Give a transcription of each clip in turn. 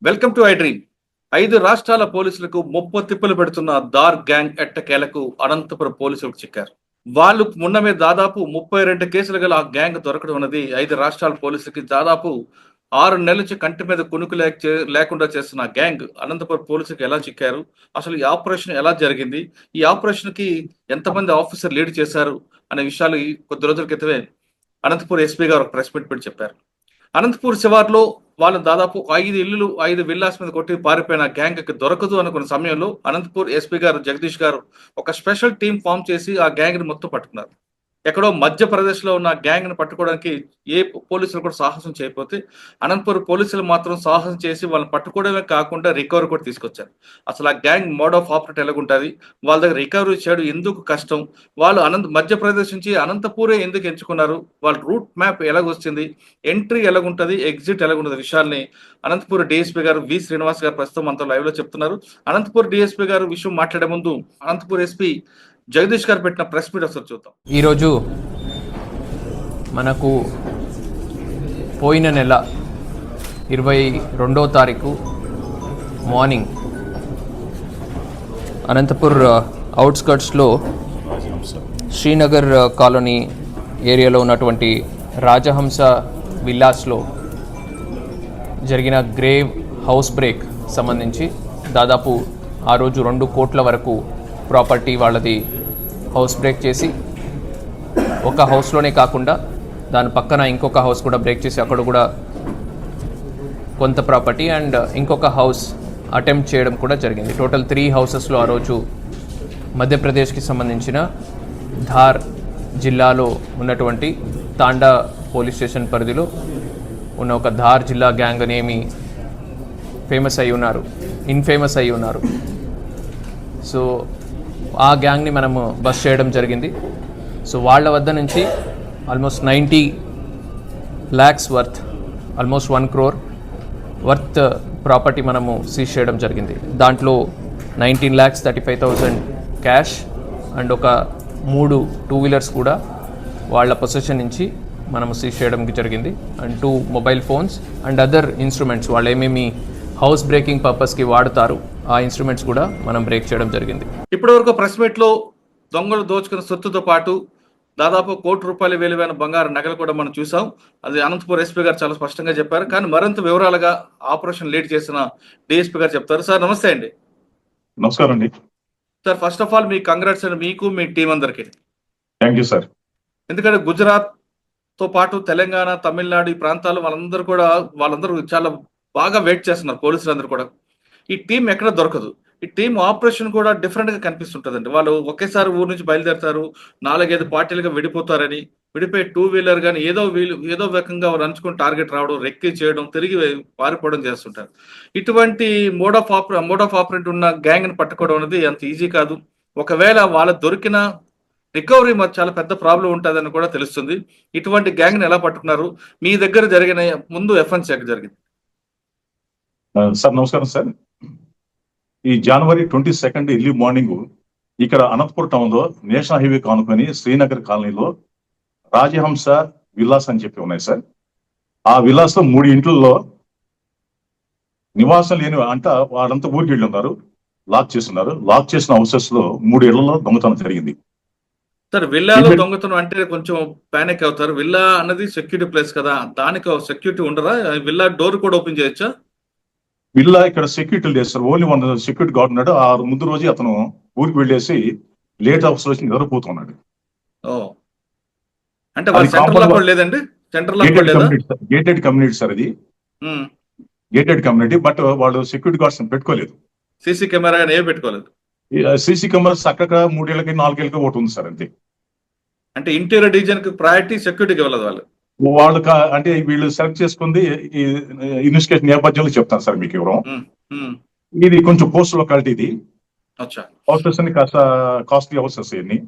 Welcome to I dream. 5 రాష్ట్రాల పోలీసులకు తిప్పలు పెడుతున్న దార్ గ్యాంగ్ ఎట్టకేలకు అనంతపురం పోలీసులకు చిక్కారు. వాళ్ళు మున్నమే దాదాపు 32 కేసులు గల ఆ గ్యాంగ్ దొరకడం అన్నది 5 రాష్ట్రాల పోలీసులకి దాదాపు 6 నెలల నుంచి కంటి మీద కునుకు లేకుండా చేస్తున్న గ్యాంగ్ అనంతపురం పోలీసులకు ఎలా చిక్కారు, అసలు ఈ ఆపరేషన్ ఎలా జరిగింది, ఈ ఆపరేషన్ కి ఎంతమంది ఆఫీసర్ లీడ్ చేశారు అనే విషయాలు కొద్ది రోజుల క్రితమే అనంతపురం ఎస్పీ గారు ఒక ప్రెస్ మీట్ పెట్టి చెప్పారు. అనంతపూర్ శివార్లో వాళ్ళు దాదాపు 5 విల్లాస్ మీద కొట్టి పారిపోయిన గ్యాంగ్ దొరకదు అనుకున్న సమయంలో అనంతపూర్ ఎస్పీ గారు జగదీష్ గారు ఒక స్పెషల్ టీం ఫామ్ చేసి ఆ గ్యాంగ్ ని మొత్తం పట్టుకున్నారు. ఎక్కడో మధ్యప్రదేశ్ లో ఉన్న గ్యాంగ్ ని పట్టుకోవడానికి ఏ పోలీసులు కూడా సాహసం చేయకపోతే అనంతపురం పోలీసులు మాత్రం సాహసం చేసి వాళ్ళని పట్టుకోవడమే కాకుండా రికవరీ కూడా తీసుకొచ్చారు. అసలు ఆ గ్యాంగ్ మోడ్ ఆఫ్ ఆపరేట్ ఎలాగుంటుంది, వాళ్ళ దగ్గర రికవరీ చేయడం ఎందుకు కష్టం, వాళ్ళు మధ్యప్రదేశ్ నుంచి అనంతపూరే ఎందుకు ఎంచుకున్నారు, వాళ్ళ రూట్ మ్యాప్ ఎలాగొచ్చింది, ఎంట్రీ ఎలాగుంటుంది, ఎగ్జిట్ ఎలాగుంటుంది విషయాల్ని అనంతపూర్ డిఎస్పీ గారు వి శ్రీనివాస్ గారు ప్రస్తుతం మనతో లైవ్ లో చెప్తున్నారు. అనంతపూర్ డిఎస్పీ గారు విషయం మాట్లాడే ముందు అనంతపూర్ ఎస్పీ జగదీష్ గారు పెట్టిన ప్రెస్ మీట్ ఒకసారి చూద్దాం. ఈరోజు మనకు పోయిన నెల 22వ తారీఖు మార్నింగ్ అనంతపూర్ అవుట్స్కర్ట్స్లో శ్రీనగర్ కాలనీ ఏరియాలో ఉన్నటువంటి రాజహంస విల్లాస్లో జరిగిన గ్రేవ్ హౌస్ బ్రేక్ సంబంధించి దాదాపు ఆ రోజు 2 కోట్ల వరకు ప్రాపర్టీ వాళ్ళది హౌస్ బ్రేక్ చేసి ఒక హౌస్లోనే కాకుండా దాని పక్కన ఇంకొక హౌస్ కూడా బ్రేక్ చేసి అక్కడ కూడా కొంత ప్రాపర్టీ అండ్ ఇంకొక హౌస్ అటెంప్ట్ చేయడం కూడా జరిగింది. టోటల్ 3 హౌసెస్లో ఆ రోజు మధ్యప్రదేశ్కి సంబంధించిన ధార్ జిల్లాలో ఉన్నటువంటి తాండా పోలీస్ స్టేషన్ పరిధిలో ఉన్న ఒక ధార్ జిల్లా గ్యాంగ్ అనేమి ఇన్ఫేమస్ అయి ఉన్నారు. సో ఆ గ్యాంగ్ని మనము బస్ చేయడం జరిగింది. సో వాళ్ళ వద్ద నుంచి almost 90 lakhs worth, almost 1 crore worth property మనము సీజ్ చేయడం జరిగింది. దాంట్లో 19,35,000 క్యాష్ అండ్ ఒక 3 2-wheelers కూడా వాళ్ళ పొసెషన్ నుంచి మనము సీజ్ చేయడం జరిగింది. And 2 mobile phones and other instruments వాళ్ళు ఏమేమి హౌస్ బ్రేకింగ్ పర్పస్కి వాడుతారు ఆ ఇన్స్ట్రుమెంట్స్ కూడా మనం బ్రేక్ చేయడం జరిగింది. ఇప్పటి వరకు ప్రెస్ మీట్ లో దొంగలు దోచుకున్న సొత్తుతో పాటు దాదాపు 1 కోటి రూపాయల విలువైన బంగారు నగలు కూడా మనం చూసాం. అది అనంతపూర్ ఎస్పీ గారు చాలా స్పష్టంగా చెప్పారు. కానీ మరింత వివరాలుగా ఆపరేషన్ లీడ్ చేసిన డిఎస్పీ గారు చెప్తారు. సార్ నమస్తే అండి. నమస్కారం అండి. Sir first of all me congrats అండి, మీకు మీ టీం అందరికి. Thank you sir. ఎందుకంటే గుజరాత్ తో పాటు తెలంగాణ, తమిళనాడు ఈ ప్రాంతాలు వాళ్ళందరూ చాలా బాగా వెయిట్ చేస్తున్నారు పోలీసులందరూ కూడా. ఈ టీం ఎక్కడ దొరకదు. ఈ టీం ఆపరేషన్ కూడా డిఫరెంట్ గా కనిపిస్తుంటదండి. వాళ్ళు ఒకేసారి ఊరు నుంచి బయలుదేరతారు, 4-5 పార్టీలుగా విడిపోతారని, విడిపోయి 2-wheeler కానీ ఏదో రకంగా రంచుకొని టార్గెట్ రావడం, రెక్కి చేయడం, తిరిగి పారిపోవడం చేస్తుంటారు. ఇటువంటి మోడ్ ఆఫ్ ఆపరేట్ ఉన్న గ్యాంగ్ ని పట్టుకోవడం అనేది అంత ఈజీ కాదు. ఒకవేళ వాళ్ళ దొరికిన రికవరీ చాలా పెద్ద ప్రాబ్లం ఉంటుందని కూడా తెలుస్తుంది. ఇటువంటి గ్యాంగ్ ని ఎలా పట్టుకున్నారు, మీ దగ్గర జరిగిన ముందు ఎఫెన్స్ ఎక్కడ జరిగింది? సార్ నమస్కారం సార్. ఈ January 22 ఎర్లీ మార్నింగ్ ఇక్కడ అనంతపూర్ టౌన్ లో నేషనల్ హైవే కానుకొని శ్రీనగర్ కాలనీలో రాజహంస విల్లాస్ అని చెప్పి ఉన్నాయి సార్. ఆ విల్లాస్ లో 3 ఇంట్లో నివాసం లేని వాళ్ళంతా ఊరికి వెళ్ళి ఉన్నారు, లాక్ చేస్తున్నారు. లాక్ చేసిన హౌసెస్ లో 3 ఇళ్లలో దొంగతనం జరిగింది. సార్ విల్లాలో దొంగతనం అంటే కొంచెం పానిక్ అవుతారు. విల్లా అన్నది సెక్యూరిటీ ప్లేస్ కదా, దానికి సెక్యూరిటీ ఉండరా? విల్లా డోర్ కూడా ఓపెన్ చేయొచ్చా? విల్లా ఇక్కడ సెక్యూరిటీ లేదు సార్. ఓన్లీ 1 సెక్యూరిటీ గార్డ్ ఉన్నాడు. ఆ ముందు రోజు అతను ఊరికి వెళ్ళేసి లేట్ హౌస్ వచ్చి నిద్రపోతున్నాడు. అంటే గేటెడ్ కమ్యూనిటీ సార్, ఇది గేటెడ్ కమ్యూనిటీ. బట్ వాళ్ళు సెక్యూరిటీ గార్డ్స్ పెట్టుకోలేదు, సీసీ కెమెరా ఏమి పెట్టుకోలేదు. సీసీ కెమెరాస్ అక్కడ 3 ఏళ్ళకి 4 ఏళ్ళకి ఒకటి ఉంది సార్ అంతే. అంటే ఇంటీరియర్ డివిజన్ కి ప్రయారిటీ సెక్యూరిటీకి వెళ్ళదు వాళ్ళు. వాళ్ళు అంటే వీళ్ళు సెలెక్ట్ చేసుకుంది ఈ ఇన్వెస్టిగేషన్ నేపథ్యంలో చెప్తాను సార్ మీకు ఎవరు. ఉమ్, ఉమ్, ఇది కొంచెం పోస్ట్ లొకాలిటీ, ఇది అచ్చా. హౌసెస్ అని కాస్త కాస్ట్లీ హౌసెస్ ఇవన్నీ.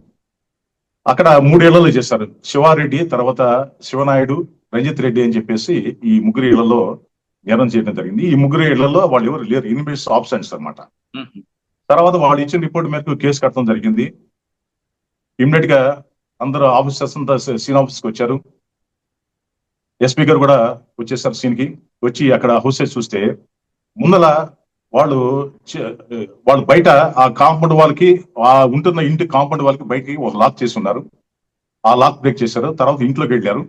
అక్కడ 3 ఇళ్లలో చేశారు. శివారెడ్డి, తర్వాత శివనాయుడు, రంజిత్ రెడ్డి అని చెప్పేసి ఈ ముగ్గురు ఇళ్లలో నేరం చేయడం జరిగింది. ఈ ముగ్గురు ఇళ్లలో వాళ్ళు ఎవరు లేరు, ఇన్వెస్ట్ ఆబ్సెంట్స్ అనమాట. ఉమ్, తర్వాత వాళ్ళు ఇచ్చిన రిపోర్ట్ మేరకు కేసు కట్టడం జరిగింది. ఇమ్మీడియట్ గా అందరూ ఆఫీసర్స్ అంతా సీన్ ఆఫీస్కి వచ్చారు. ఎస్పీ గారు కూడా వచ్చేసారు సీన్ కి. వచ్చి అక్కడ హౌసెస్ చూస్తే ముందల వాళ్ళు వాళ్ళు బయట ఆ కాంపౌండ్ వాళ్ళకి, ఆ ఉంటున్న ఇంటి కాంపౌండ్ వాళ్ళకి బయటికి ఒక లాక్ చేసి ఉన్నారు. ఆ లాక్ బ్రేక్ చేశారు. తర్వాత ఇంట్లోకి వెళ్ళారు.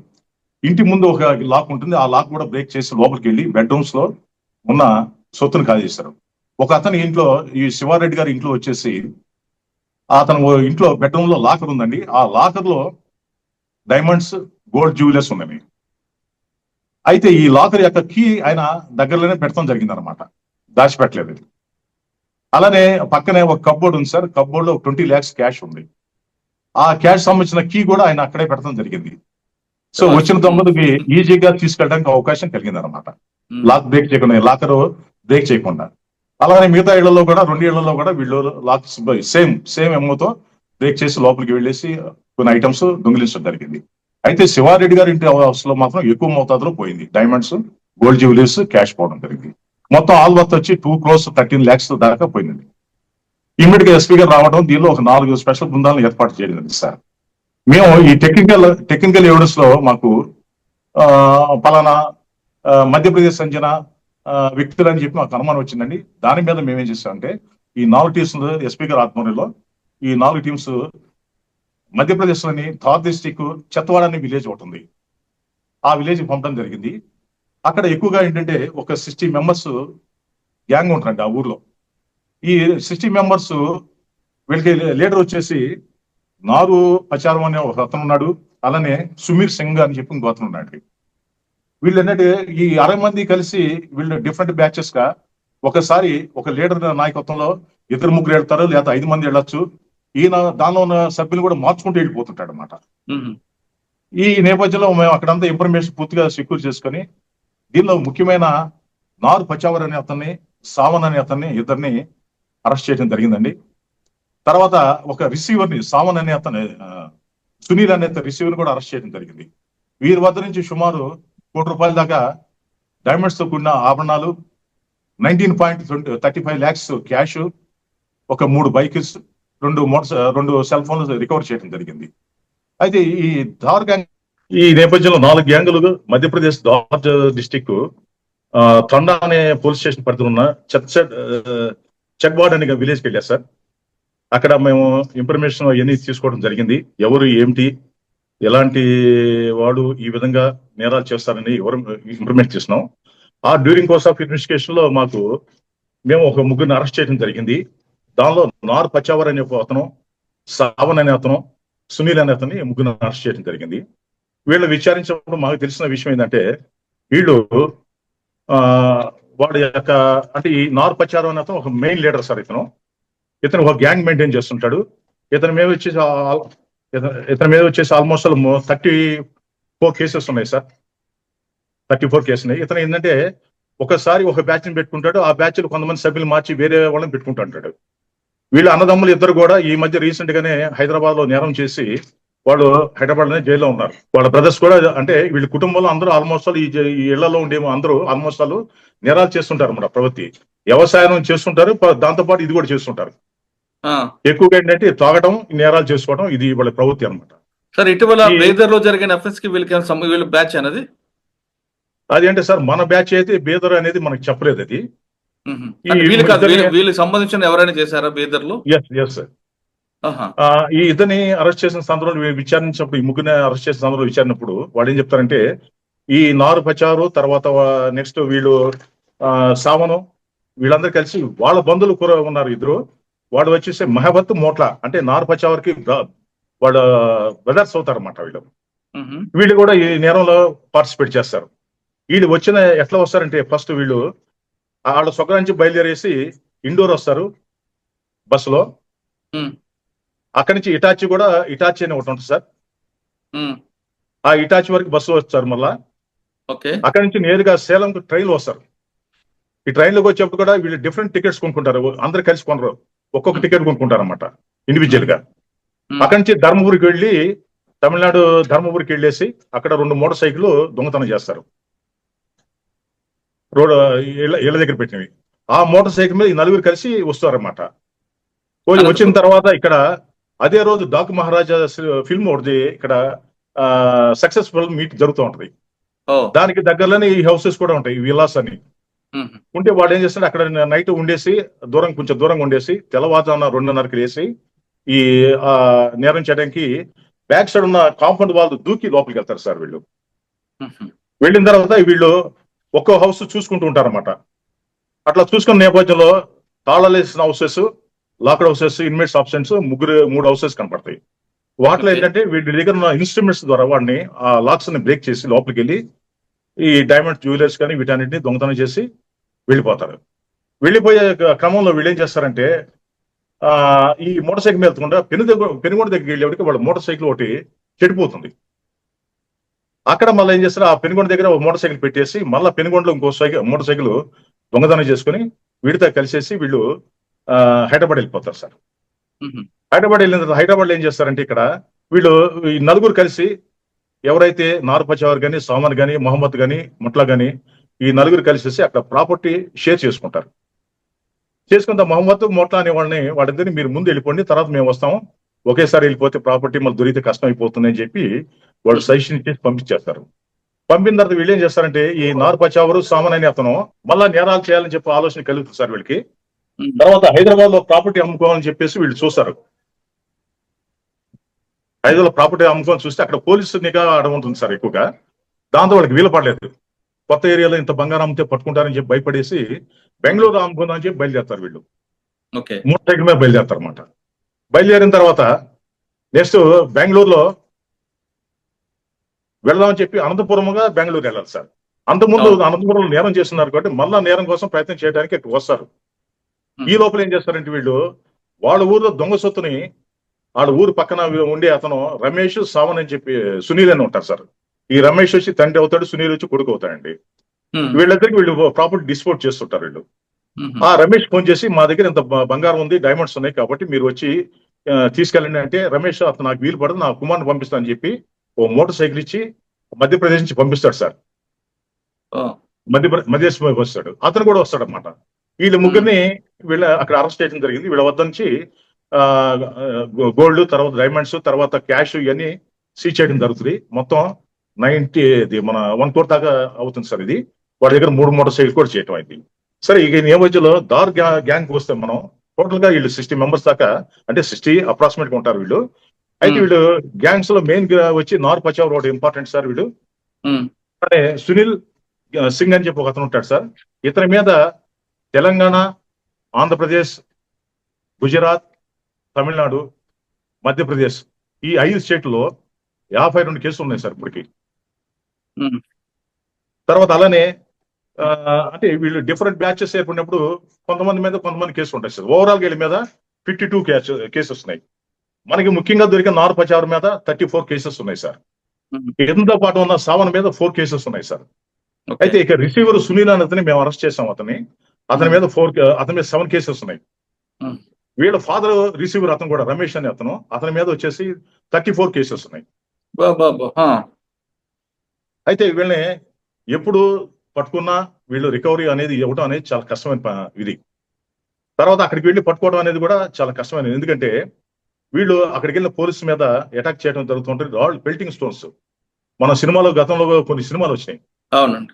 ఇంటి ముందు ఒక లాక్ ఉంటుంది, ఆ లాక్ కూడా బ్రేక్ చేసి లోపలికి వెళ్ళి బెడ్రూమ్స్ లో ఉన్న సొత్తును కాజేశారు. ఒక అతని ఇంట్లో, ఈ శివారెడ్డి గారి ఇంట్లో వచ్చేసి అతను ఇంట్లో బెడ్రూమ్ లో లాకర్ ఉందండి. ఆ లాకర్ లో డైమండ్స్, గోల్డ్ జ్యువెలర్స్ ఉన్నాయి. అయితే ఈ లాకర్ యొక్క కీ ఆయన దగ్గరలోనే పెట్టడం జరిగింది అనమాట, దాచిపెట్టలేదు. అలానే పక్కనే ఒక కప్బోర్డ్ ఉంది సార్. కప్బోర్డ్ లో 20 lakhs క్యాష్ ఉంది. ఆ క్యాష్ సంబంధించిన కీ కూడా ఆయన అక్కడే పెట్టడం జరిగింది. సో వచ్చిన దొంగలకి ఈజీగా తీసుకెళ్ళడానికి అవకాశం కలిగింది అనమాట, లాక్ బ్రేక్ చేయకుండా, లాకర్ బ్రేక్ చేయకుండా. అలానే మిగతా ఇళ్లలో కూడా 2 ఇళ్లలో కూడా వీళ్ళు లాక్ సేమ్ ఎమ్మతో బ్రేక్ చేసి లోపలికి వెళ్ళేసి కొన్ని ఐటమ్స్ దొంగిలించడం జరిగింది. అయితే శివారెడ్డి గారి ఇంటి హౌస్ లో మాత్రం ఎక్కువ మోతాదులో పోయింది. డైమండ్స్, గోల్డ్ జ్యువెలర్స్, క్యాష్ పోవడం జరిగింది. మొత్తం ఆల్ వర్త్ వచ్చి 2.13 lakhs దాకా పోయింది. ఇమ్మీడియట్ గా ఎస్పీ గారు రావడం, దీనిలో ఒక 4 స్పెషల్ బృందాలను ఏర్పాటు చేయడం సార్. మేము ఈ టెక్నికల్ ఎవిడెన్స్ లో మాకు పలానా మధ్యప్రదేశ్ సంజన వ్యక్తులు అని చెప్పి మాకు అనుమానం వచ్చిందండి. దాని మీద మేమేం చేసామంటే ఈ 4 టీమ్స్ ఎస్పీ గారి ఆధ్వర్యంలో ఈ 4 టీమ్స్ మధ్యప్రదేశ్ లోని థార్ డిస్టిక్ చెత్తవాడ అనే విలేజ్ ఒకటి ఉంది, ఆ విలేజ్ పంపడం జరిగింది. అక్కడ ఎక్కువగా ఏంటంటే ఒక 60 members గ్యాంగ్ ఉంటారండి ఆ ఊర్లో. ఈ 60 members వీళ్ళకి లీడర్ వచ్చేసి నారు పచారం అనే ఒక అతను ఉన్నాడు. అలానే సుమీర్ సింగ్ అని చెప్పి ఇంకో అతను ఉన్నాడు. వీళ్ళు ఏంటంటే ఈ 60 మంది కలిసి వీళ్ళు డిఫరెంట్ బ్యాచెస్ గా ఒకసారి ఒక లీడర్ నాయకత్వంలో 2-3 వెళ్తారు, లేదా 5 మంది వెళ్ళొచ్చు. ఈయన దానిలో ఉన్న సభ్యులు కూడా మార్చుకుంటూ వెళ్ళిపోతుంటాడు అనమాట. ఈ నేపథ్యంలో మేము అక్కడంతా ఇన్ఫర్మేషన్ పూర్తిగా సెక్యూర్ చేసుకొని దీనిలో ముఖ్యమైన నారు పచావర్ అనే అతన్ని, సావన్ అనే అతన్ని, ఇద్దరిని అరెస్ట్ చేయడం జరిగిందండి. తర్వాత ఒక రిసీవర్ ని, సావన్ అనే అతను, సునీల్ అనే రిసీవర్ కూడా అరెస్ట్ చేయడం జరిగింది. వీరి వద్ద నుంచి సుమారు ₹1 దాకా డైమండ్స్ తో కూడిన ఆభరణాలు, 19.35 lakhs క్యాష్, ఒక 3 బైక్స్, 2 సెల్ ఫోన్లు రికవర్ చేయడం జరిగింది. అయితే ఈ ధార్ గ్యాంగ్, ఈ నేపథ్యంలో 4 గ్యాంగులు మధ్యప్రదేశ్ ధార్ డిస్టిక్ తండా అనే పోలీస్ స్టేషన్ పరిధిలో ఉన్న చెక్బాడ్ అనే విలేజ్కి వెళ్ళారు సార్. అక్కడ మేము ఇన్ఫర్మేషన్ అవన్నీ తీసుకోవడం జరిగింది. ఎవరు ఏమిటి, ఎలాంటి వాడు ఈ విధంగా నేరాలు చేస్తారని ఎవరు ఇన్ఫర్మేషన్ చేసినాం. ఆ డ్యూరింగ్ కోర్స్ ఆఫ్ ఇన్వెస్టిగేషన్ లో మేము ఒక 3 అరెస్ట్ చేయడం జరిగింది. దానిలో నార్ పచావర్ అనే అతను, సావన్ అనే అతను, సునీల్ అనే అతన్ని 3 అరెస్ట్ చేయడం జరిగింది. వీళ్ళు విచారించినప్పుడు మాకు తెలిసిన విషయం ఏంటంటే వీళ్ళు వాడి యొక్క, అంటే ఈ నార్ పచావర్ అనే అతను ఒక మెయిన్ లీడర్ సార్. ఇతను ఒక గ్యాంగ్ మెయింటైన్ చేస్తుంటాడు. ఇతని మీద వచ్చేసి ఆల్మోస్ట్ 34 కేసెస్ ఉన్నాయి సార్. 34 కేసులు ఉన్నాయి. ఇతను ఏంటంటే ఒకసారి ఒక బ్యాచ్ ని పెట్టుకుంటాడు, ఆ బ్యాచ్ లో కొంతమంది సభ్యులు మార్చి వేరే వాళ్ళని పెట్టుకుంటుంటాడు. వీళ్ళ అన్నదమ్ములు ఇద్దరు కూడా ఈ మధ్య రీసెంట్ గానే హైదరాబాద్ లో నేరం చేసి వాళ్ళు హైదరాబాద్ లోనే జైల్లో ఉన్నారు. వాళ్ళ బ్రదర్స్ కూడా, అంటే వీళ్ళ కుటుంబంలో అందరూ ఆల్మోస్ట్ ఈ ఇళ్లలో ఉండే అందరూ ఆల్మోస్ట్ నేరాలు చేస్తుంటారు అన్నమాట. ప్రవృత్తి వ్యవసాయం చేస్తుంటారు, దాంతో పాటు ఇది కూడా చేస్తుంటారు. ఎక్కువగా ఏంటంటే తాగడం, నేరాలు చేసుకోవడం, ఇది వాళ్ళ ప్రవృత్తి అనమాట. సార్ ఇటీవల బేదర్ లో జరిగిన అఫెన్స్ కి వీళ్ళు బ్యాచ్ అనేది అది అంటే సార్ మన బ్యాచ్ అయితే బేదర్ అనేది మనకు చెప్పలేదు. అది వీళ్ళకి సంబంధించిన ఎవరైనా చేశారా బేదర్ లో? Yes sir. ఈ ఇతని అరెస్ట్ చేసిన సందర్భంలో విచారించినప్పుడు, ఈ 3 అరెస్ట్ చేసిన సందర్భంలో విచారినప్పుడు వాళ్ళు ఏం చెప్తారంటే ఈ నారు పచారు, తర్వాత నెక్స్ట్ వీళ్ళు సావను, వీళ్ళందరూ కలిసి వాళ్ళ బంధువులు కూడా ఉన్నారు 2. వాడు వచ్చేసి మహబత్ మోట్లా, అంటే నారు పచావర్కి వాళ్ళ బ్రదర్స్ అవుతారు అన్నమాట. వీళ్ళు కూడా ఈ నేరంలో పార్టిసిపేట్ చేస్తారు. వీళ్ళు ఎట్లా వస్తారంటే ఫస్ట్ వీళ్ళు వాళ్ళ సొక్క నుంచి బయలుదేరేసి ఇండోర్ వస్తారు బస్సులో. అక్కడి నుంచి ఇటాచి అని ఒకటి ఉంటుంది సార్. ఆ ఇటాచి వరకు బస్సు వచ్చారు. మళ్ళా ఓకే. అక్కడి నుంచి నేరుగా సేలంకు ట్రైన్లు వస్తారు. ఈ ట్రైన్లోకి వచ్చేప్పుడు కూడా వీళ్ళు డిఫరెంట్ టికెట్స్ కొనుక్కుంటారు. అందరు కలిసి కొనరు, ఒక్కొక్క టికెట్ కొనుక్కుంటారు అనమాట ఇండివిజువల్ గా. అక్కడి నుంచి ధర్మపురికి వెళ్ళి తమిళనాడు ధర్మపురికి వెళ్ళేసి అక్కడ 2 మోటార్ సైకిల్ దొంగతనం చేస్తారు. రోడ్ ఇళ్ళ దగ్గర పెట్టినవి. ఆ మోటార్ సైకిల్ మీద ఈ నలుగురు కలిసి వస్తారన్నమాట. వచ్చిన తర్వాత ఇక్కడ అదే రోజు డాకు మహారాజా ఫిల్మ్ ఒకటి ఇక్కడ సక్సెస్ఫుల్ మీట్ జరుగుతూ ఉంటది. దానికి దగ్గరలోనే ఈ హౌసెస్ కూడా ఉంటాయి, ఈ విల్లాస్ అని ఉంటే వాడు ఏం చేస్తాడు, అక్కడ నైట్ ఉండేసి కొంచెం దూరంగా ఉండేసి తెల్లవారుజామున 2:30కి లేసి ఈ నేరం చేయడానికి బ్యాక్ సైడ్ ఉన్న కాంపౌండ్ వాళ్ళు దూకి లోపలికి వెళ్తారు సార్. వీళ్ళు వెళ్ళిన తర్వాత వీళ్ళు ఒక్కో హౌస్ చూసుకుంటూ ఉంటారన్నమాట. అట్లా చూసుకున్న నేపథ్యంలో తాళాలేసిన houses, locked houses, inmates options 3 houses కనపడతాయి. వాటిలో ఏంటంటే వీటి దగ్గర ఉన్న ఇన్స్ట్రుమెంట్స్ ద్వారా వాడిని ఆ లాక్స్ ని బ్రేక్ చేసి లోపలికి వెళ్ళి ఈ డైమండ్ జ్యువెలర్స్ కానీ వీటన్నిటిని దొంగతనం చేసి వెళ్ళిపోతారు. వెళ్ళిపోయే క్రమంలో వీళ్ళు ఏం చేస్తారంటే ఈ మోటార్ సైకిల్ మీద వెళ్తుండగా పెనుగొండ దగ్గరికి వెళ్ళేవాడికి వాళ్ళ మోటార్ సైకిల్ ఒకటి చెడిపోతుంది. అక్కడ మళ్ళీ ఏం చేస్తారు, ఆ పెనుగొండ దగ్గర ఒక మోటార్ సైకిల్ పెట్టేసి మళ్ళీ పెనుగొండలో ఇంకో మోటార్ సైకిల్ దొంగతనం చేసుకుని వీడితో కలిసేసి వీళ్ళు హైదరాబాద్ వెళ్ళిపోతారు సార్. హైదరాబాద్ వెళ్ళిన తర్వాత హైదరాబాద్ ఏం చేస్తారంటే ఇక్కడ వీళ్ళు ఈ నలుగురు కలిసి ఎవరైతే నార్పచావర్ కానీ, సామన్ కానీ, మొహమ్మద్ కానీ, ముట్లా కానీ ఈ నలుగురు కలిసేసి అక్కడ ప్రాపర్టీ షేర్ చేసుకుంటారు. చేసుకుంటే మొహమ్మద్, ముట్లా అనే వాళ్ళిద్దరిని మీరు ముందు వెళ్ళిపోండి, తర్వాత మేము వస్తాము, ఒకేసారి వెళ్ళిపోతే ప్రాపర్టీ మళ్ళీ దొరికితే కష్టం అయిపోతుంది అని చెప్పి వాళ్ళు సజెషన్ ఇచ్చేసి పంపించేస్తారు. పంపిన తర్వాత వీళ్ళు ఏం చేస్తారంటే ఈ నార్పచావరు, సామన్ అనే అతను మళ్ళా నేరాలు చేయాలని చెప్పి ఆలోచన కలుగుతుంది సార్ వీళ్ళకి. తర్వాత హైదరాబాద్ లో ప్రాపర్టీ అమ్ముకోవాలని చెప్పేసి వీళ్ళు చూస్తారు. హైదరాబాద్ లో ప్రాపర్టీ అమ్ముకోవాలని చూస్తే అక్కడ పోలీసు నిఘా ఉంటుంది సార్ ఎక్కువగా. దాంతో వాళ్ళకి వీలు పడలేదు. కొత్త ఏరియాలో ఇంత బంగారం అమ్మితే పట్టుకుంటారని చెప్పి భయపడేసి బెంగళూరు అమ్ముకుందాం అని చెప్పి బయలుదేరుతారు వీళ్ళు. మోటార్ సైకిల్ మీద బయలుదేరుతారు అనమాట. బయలుదేరిన తర్వాత నెక్స్ట్ బెంగళూరులో వెళ్దామని చెప్పి అనంతపురంగా బెంగళూరు వెళ్ళాలి సార్. అంతకుముందు అనంతపురంలో నేరం చేస్తున్నారు కాబట్టి మళ్ళా నేరం కోసం ప్రయత్నం చేయడానికి ఇక్కడ వస్తారు. ఈ లోపల ఏం చేస్తారంటే వీళ్ళు వాళ్ళ ఊర్లో దొంగ సొత్తుని వాళ్ళ ఊరు పక్కన ఉండే అతను రమేష్, సావన్ అని చెప్పి సునీల్ అని ఉంటారు సార్. ఈ రమేష్ వచ్చి తండ్రి అవుతాడు, సునీల్ వచ్చి కొడుకు అవుతాడండి. వీళ్ళిద్దరికి వీళ్ళు ప్రాపర్టీ డిస్పోర్ట్ చేస్తుంటారు వీళ్ళు. ఆ రమేష్ ఫోన్ చేసి మా దగ్గర ఇంత బంగారం ఉంది, డైమండ్స్ ఉన్నాయి కాబట్టి మీరు వచ్చి తీసుకెళ్ళండి అంటే రమేష్ అతను నాకు వీలు పడదు, నా కుమార్ని పంపిస్తానని చెప్పి ఓ మోటార్ సైకిల్ ఇచ్చి మధ్యప్రదేశ్ నుంచి పంపిస్తాడు సార్. మధ్యప్రదేశ్ వస్తాడు, అతను కూడా వస్తాడు అనమాట. వీళ్ళ ముగ్గురిని వీళ్ళ అక్కడ అరెస్ట్ చేయడం జరిగింది. వీళ్ళ వద్ద నుంచి గోల్డ్, తర్వాత డైమండ్స్, తర్వాత క్యాష్ ఇవన్నీ సీజ్ చేయడం జరుగుతుంది. మొత్తం 1 కోటి దాకా అవుతుంది సార్. ఇది వాడి దగ్గర 3 మోటార్ సైకిల్ కూడా చేయటం అయింది. సరే, ఇక నేపథ్యంలో దార్ గ్యాంగ్ వస్తే మనం టోటల్ గా వీళ్ళు 60 మెంబర్స్ దాకా, అంటే 60 అప్రాక్సిమేట్ గా ఉంటారు వీళ్ళు. అయితే వీళ్ళు గ్యాంగ్స్ లో మెయిన్ గా వచ్చి నార్పచావర్ ఒకటి ఇంపార్టెంట్ సార్. వీడు అంటే సునీల్ సింగ్ అని చెప్పి ఒక అతను ఉంటాడు సార్. ఇతని మీద తెలంగాణ, ఆంధ్రప్రదేశ్, గుజరాత్, తమిళనాడు, మధ్యప్రదేశ్ ఈ 5 స్టేట్లలో 52 కేసులు ఉన్నాయి సార్ ఇప్పటికి. తర్వాత అలానే అంటే వీళ్ళు డిఫరెంట్ బ్యాచెస్ ఏర్పడినప్పుడు కొంతమంది కేసులు ఉంటాయి సార్. ఓవరాల్ గా వీళ్ళ మీద 52 కేసెస్ ఉన్నాయి. మనకి ముఖ్యంగా దొరికిన నార్పచావర్ మీద 34 కేసెస్ ఉన్నాయి సార్. ఇతనితో పాటు ఉన్న సావన్ మీద 4 కేసెస్ ఉన్నాయి సార్. అయితే ఇక రిసీవర్ సునీల్ అతని మేము అరెస్ట్ చేసాం. అతని మీద 7 కేసెస్ ఉన్నాయి. వీళ్ళ ఫాదర్ రిసీవర్ అతను కూడా రమేష్ అనే అతని మీద వచ్చేసి 34 కేసెస్ ఉన్నాయి. అయితే వీళ్ళని ఎప్పుడు పట్టుకున్నా వీళ్ళు రికవరీ అనేది ఇవ్వడం అనేది చాలా కష్టమైన ఇది. తర్వాత అక్కడికి వెళ్ళి పట్టుకోవడం అనేది కూడా చాలా కష్టమైనది. ఎందుకంటే వీళ్ళు అక్కడికి వెళ్ళిన పోలీసు మీద అటాక్ చేయడం జరుగుతుంటుంది. రాళ్ళు, పెల్టింగ్ స్టోన్స్. మన సినిమాలో గతంలో కొన్ని సినిమాలు వచ్చినాయి.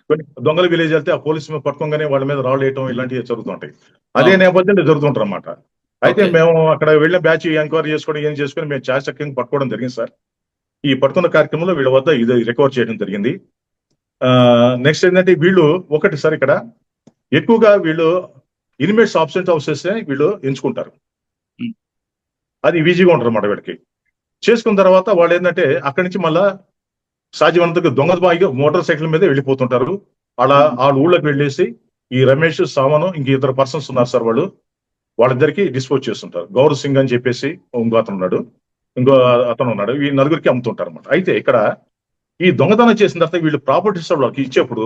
కొన్ని దొంగల విలేజ్ వెళ్తే ఆ పోలీసు మీద పట్టుకోగానే వాళ్ళ మీద రాళ్ళు వేయటం ఇలాంటివి జరుగుతుంటాయి. అదే నేపథ్యంలో జరుగుతుంటారు అన్నమాట. అయితే మేము అక్కడ వెళ్ళిన బ్యాచ్ ఎంక్వైరీ చేసుకొని మేము చాచక్యంగా పట్టుకోవడం జరిగింది సార్. ఈ పట్టుకున్న కార్యక్రమంలో వీళ్ళ వద్ద ఇది రికవర్ చేయడం జరిగింది. నెక్స్ట్ ఏంటంటే వీళ్ళు ఒకటి సార్ ఇక్కడ ఎక్కువగా వీళ్ళు ఇన్మేట్స్ ఆబ్సెంట్ హౌసెస్ వీళ్ళు ఎంచుకుంటారు. అది ఈజీగా ఉంటారు అన్నమాట వీళ్ళకి. చేసుకున్న తర్వాత వాళ్ళు ఏంటంటే అక్కడి నుంచి మళ్ళా సాధ్యమైనంతకు దొంగ బాయిగా మోటార్ సైకిల్ మీద వెళ్ళిపోతుంటారు. వాళ్ళ ఊళ్ళోకి వెళ్ళేసి ఈ రమేష్, సావను ఇంక 2 పర్సన్స్ ఉన్నారు సార్. వాళ్ళిద్దరికి డిస్పోజ్ చేస్తుంటారు. గౌరవ్ సింగ్ అని చెప్పేసి ఇంకో అతను ఉన్నాడు, ఈ 4 అమ్ముతుంటారు అన్నమాట. అయితే ఇక్కడ ఈ దొంగతనం చేసిన తర్వాత వీళ్ళు ప్రాపర్టీస్ వాళ్ళకి ఇచ్చేప్పుడు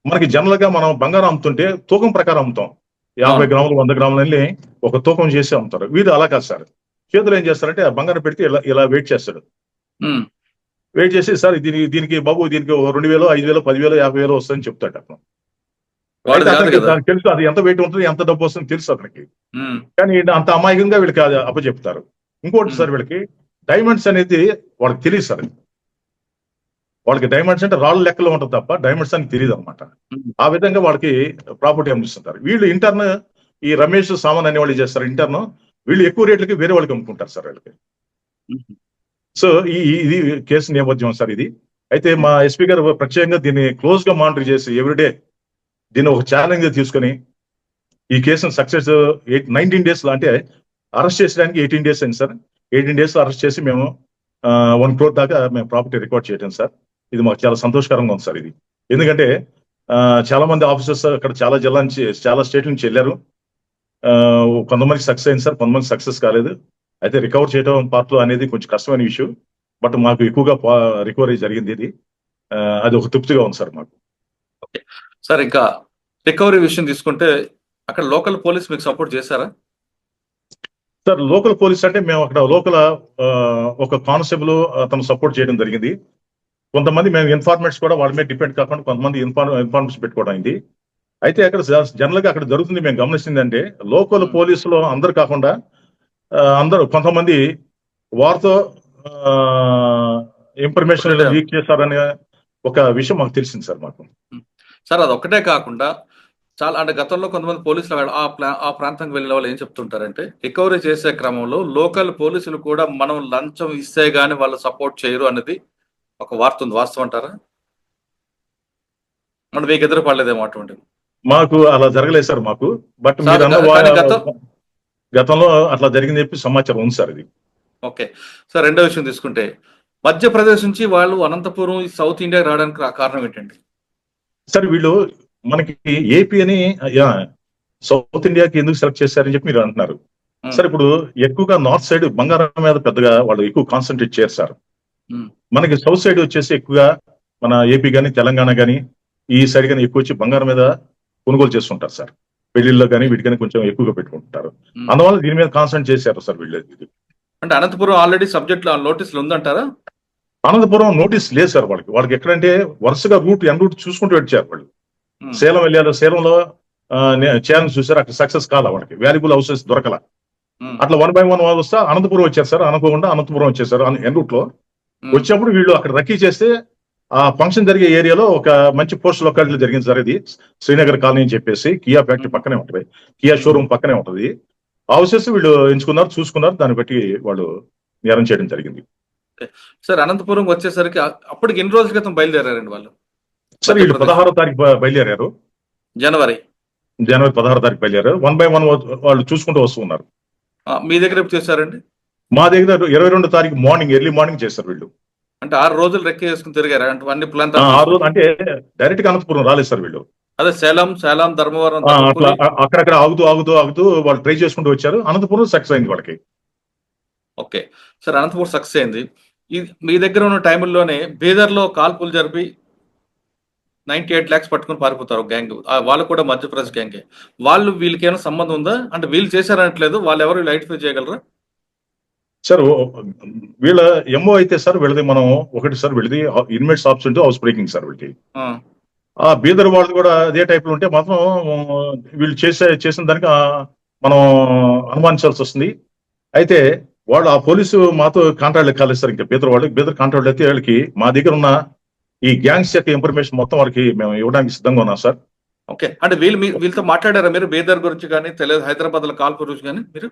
మనకి జనరల్ గా మనం బంగారం అమ్ముతుంటే తూకం ప్రకారం అమ్ముతాం. 50 గ్రాములు 100 గ్రాములు వెళ్ళి ఒక తూకం చేసి అమ్ముతారు. వీళ్ళు అలా కాదు సార్. చేతులు ఏం చేస్తారంటే ఆ బంగారం పెడితే ఇలా వెయిట్ చేస్తాడు. వెయిట్ చేసి సార్ దీనికి బాబు దీనికి 2000, 5000, 10,000, 50,000 వస్తుందని చెప్తాడు అతను. దానికి తెలుసు అది ఎంత వెయిట్ ఉంటుంది, ఎంత డబ్బు వస్తుంది తెలుసు అతనికి. కానీ అంత అమాయకంగా వీళ్ళకి అప్పచెప్తారు. ఇంకోటి సార్, వీళ్ళకి డైమండ్స్ అనేది వాళ్ళకి తెలియదు సార్. వాళ్ళకి డైమండ్స్ అంటే రాళ్ళ లెక్కలో ఉంటుంది తప్ప డైమండ్స్ అని తెలియదు అనమాట. ఆ విధంగా వాళ్ళకి ప్రాపర్టీ అమ్మిస్తుంటారు. వీళ్ళు ఇంటర్న్ ఈ రమేష్ సామాన్ అనే వాళ్ళు చేస్తారు ఇంటర్న్. వీళ్ళు ఎక్కువ రేట్లకి వేరే వాళ్ళకి అమ్ముకుంటారు సార్ వీళ్ళకి. సో ఇది కేసు నేపథ్యం సార్ ఇది. అయితే మా ఎస్పీ గారు ప్రత్యేకంగా దీన్ని క్లోజ్ గా మానిటర్ చేసి ఎవ్రీడే దీన్ని ఒక ఛాలెంజ్ తీసుకొని ఈ కేసును సక్సెస్ 19 days లో, అంటే అరెస్ట్ చేసడానికి 18 days అయింది సార్. 18 days అరెస్ట్ చేసి మేము 1 crore దాకా మేము ప్రాపర్టీ రికార్డ్ చేయడం సార్. ఇది మాకు చాలా సంతోషకరంగా ఉంది సార్ ఇది. ఎందుకంటే చాలా మంది ఆఫీసర్స్ అక్కడ చాలా జిల్లా నుంచి, చాలా స్టేట్ నుంచి వెళ్ళారు. కొంతమంది సక్సెస్ అయింది సార్, కొంతమంది సక్సెస్ కాలేదు. అయితే రికవర్ చేయడం పార్ట్ అనేది కొంచెం కష్టమైన ఇష్యూ. బట్ మాకు ఎక్కువగా రికవరీ జరిగింది. ఇది అది ఒక తృప్తిగా ఉంది సార్ మాకు. సార్ ఇంకా రికవరీ విషయం తీసుకుంటే అక్కడ లోకల్ పోలీస్ మీకు సపోర్ట్ చేశారా? సార్ లోకల్ పోలీస్ అంటే మేము అక్కడ లోకల్ ఒక కానిస్టేబుల్ అతను సపోర్ట్ చేయడం జరిగింది. కొంతమంది మేము ఇన్ఫార్మేట్స్ కూడా వాళ్ళ మీద డిపెండ్ కాకుండా కొంతమంది ఇన్ఫార్మేషన్ పెట్టుకోవడం అయింది. అయితే అక్కడ జనరల్ గా అక్కడ జరుగుతుంది మేము గమనించిందంటే లోకల్ పోలీసులో అందరు కాకుండా అందరూ కొంతమంది వారితో ఇన్ఫర్మేషన్ లీక్ చేశారనే ఒక విషయం మాకు తెలిసింది సార్ మాకు. సార్ అది ఒక్కటే కాకుండా చాలా అంటే గతంలో కొంతమంది పోలీసులు ఆ ప్రాంతానికి వెళ్ళిన వాళ్ళు ఏం చెప్తుంటారంటే రికవరీ చేసే క్రమంలో లోకల్ పోలీసులు కూడా మనం లంచం ఇస్తే గానీ వాళ్ళు సపోర్ట్ చేయరు అనేది ఒక వార్త ఉంది. వాస్తవం అంటారా? మనం మీకు ఎదురు పడలేదేమో అటువంటి? మాకు అలా జరగలేదు సార్ మాకు. బట్ గతంలో అట్లా జరిగింది చెప్పి సమాచారం ఉంది సార్ ఇది. ఓకే సార్, రెండో విషయం తీసుకుంటే మధ్యప్రదేశ్ నుంచి వాళ్ళు అనంతపురం సౌత్ ఇండియా రావడానికి కారణం ఏంటండి? సార్ వీళ్ళు మనకి ఏపీ అని సౌత్ ఇండియాకి ఎందుకు సెలెక్ట్ చేశారని చెప్పి మీరు అంటున్నారు. సార్ ఇప్పుడు ఎక్కువగా నార్త్ సైడ్ బంగారం మీద పెద్దగా వాళ్ళు ఎక్కువ కాన్సన్ట్రేట్ చేయరు సార్. మనకి సౌత్ సైడ్ వచ్చేసి ఎక్కువగా మన ఏపీ కానీ తెలంగాణ కానీ ఈ సైడ్ కానీ ఎక్కువ వచ్చి బంగారం మీద కొనుగోలు చేస్తుంటారు సార్. పెళ్లిళ్ళలో కానీ వీటికని కొంచెం ఎక్కువగా పెట్టుకుంటారు. అందువల్ల దీని మీద కాన్సన్ట్రేట్ చేశారు సార్ వీళ్ళు. అంటే అనంతపురం ఆల్రెడీ సబ్జెక్ట్ నోటీసులు ఉందంటారా? అనంతపురం నోటీస్ లేదు సార్ వాళ్ళకి ఎక్కడంటే వరుసగా ఎన్ రూట్ చూసుకుంటూ వచ్చారు వాళ్ళు. సేలం వెళ్ళారు, సేలంలో ఛానల్ చూసారు, అక్కడ సక్సెస్ కాల వాళ్ళకి వాల్యుబుల్ హౌసెస్ దొరకల. అట్లా 1 by 1 వాళ్ళు వస్తా అనంతపురం వచ్చారు సార్. అనుకోకుండా అనంతపురం వచ్చేసారు ఎన్ రూట్ లో. వచ్చినప్పుడు వీళ్ళు అక్కడ రక్కీ చేస్తే ఆ ఫంక్షన్ జరిగే ఏరియాలో ఒక మంచి పోస్ట్ లొకాలిటీలో జరిగింది సార్. ఇది శ్రీనగర్ కాలనీ అని చెప్పేసి కియా ఫ్యాక్టరీ పక్కనే ఉంటది, కియా షోరూమ్ పక్కనే ఉంటది. హౌసెస్ వీళ్ళు ఎంచుకున్నారు, చూసుకున్నారు, దాన్ని బట్టి వాళ్ళు నేరం చేయడం జరిగింది. సార్ అనంతపురం వచ్చేసరికి అప్పటికి ఎన్ని రోజుల క్రితం బయలుదేరారండి వాళ్ళు? సార్ వీళ్ళు 16వ తారీఖు బయలుదేరారు. జనవరి 16వ తారీఖు బయలుదేరారు. 1 by 1 వాళ్ళు చూసుకుంటూ వస్తున్నారు. మీ దగ్గర ఎప్పుడు చేశారండి? మా దగ్గర 22వ తారీఖు మార్నింగ్, ఎర్లీ మార్నింగ్ చేశారు వీళ్ళు. అంటే 6 రోజులు రెక్క వేసుకుని తిరిగారు అంటే అన్ని ప్లాన్? 6 రోజులు అంటే డైరెక్ట్ గా అనంతపురం రాలేదు సార్ వీళ్ళు. అదే సేలం ధర్మవరం అక్కడక్కడ ఆగుతూ వాళ్ళు ట్రై చేసుకుంటూ వచ్చారు. అనంతపురం సక్సెస్ అయింది వాళ్ళకి. ఓకే సార్, అనంతపురం సక్సెస్ అయింది. మీ దగ్గర ఉన్న టైంలోనే బీదర్ లో కాల్పులు జరిపి 98 lakhs పట్టుకుని పారిపోతారు గ్యాంగ్. వాళ్ళు కూడా మధ్యప్రదేశ్ గ్యాంగే. వాళ్ళు వీళ్ళకి ఏమైనా సంబంధం ఉందా? అంటే వీళ్ళు చేశారనట్లేదు, వాళ్ళు ఎవరు ఐడెంటిఫై చేయగలరా? సార్ వీళ్ళ ఎంఓ అయితే సార్ వీళ్ళది మనం ఒకటి సార్ వీళ్ళది inmates option house breaking sir వీళ్ళకి. ఆ బీదర్ వాళ్ళు కూడా అదే టైప్ లో ఉంటే మాత్రం వీళ్ళు చేసిన దానికి మనం అనుమానించాల్సి వస్తుంది. అయితే వాళ్ళు ఆ పోలీసు మాతో కాంట్రాక్ట్ కాలేదు సార్. ఇంకా బీదర్ కాంట్రాక్ట్ అయితే వీళ్ళకి మా దగ్గర ఉన్న ఈ గ్యాంగ్స్ యొక్క ఇన్ఫర్మేషన్ మొత్తం వాళ్ళకి మేము ఇవ్వడానికి సిద్ధంగా ఉన్నాం సార్. ఓకే, అంటే వీళ్ళతో మాట్లాడారా మీరు బీదర్ గురించి కానీ తెలియదు హైదరాబాద్ లో కాల్పు గురించి కానీ? మీరు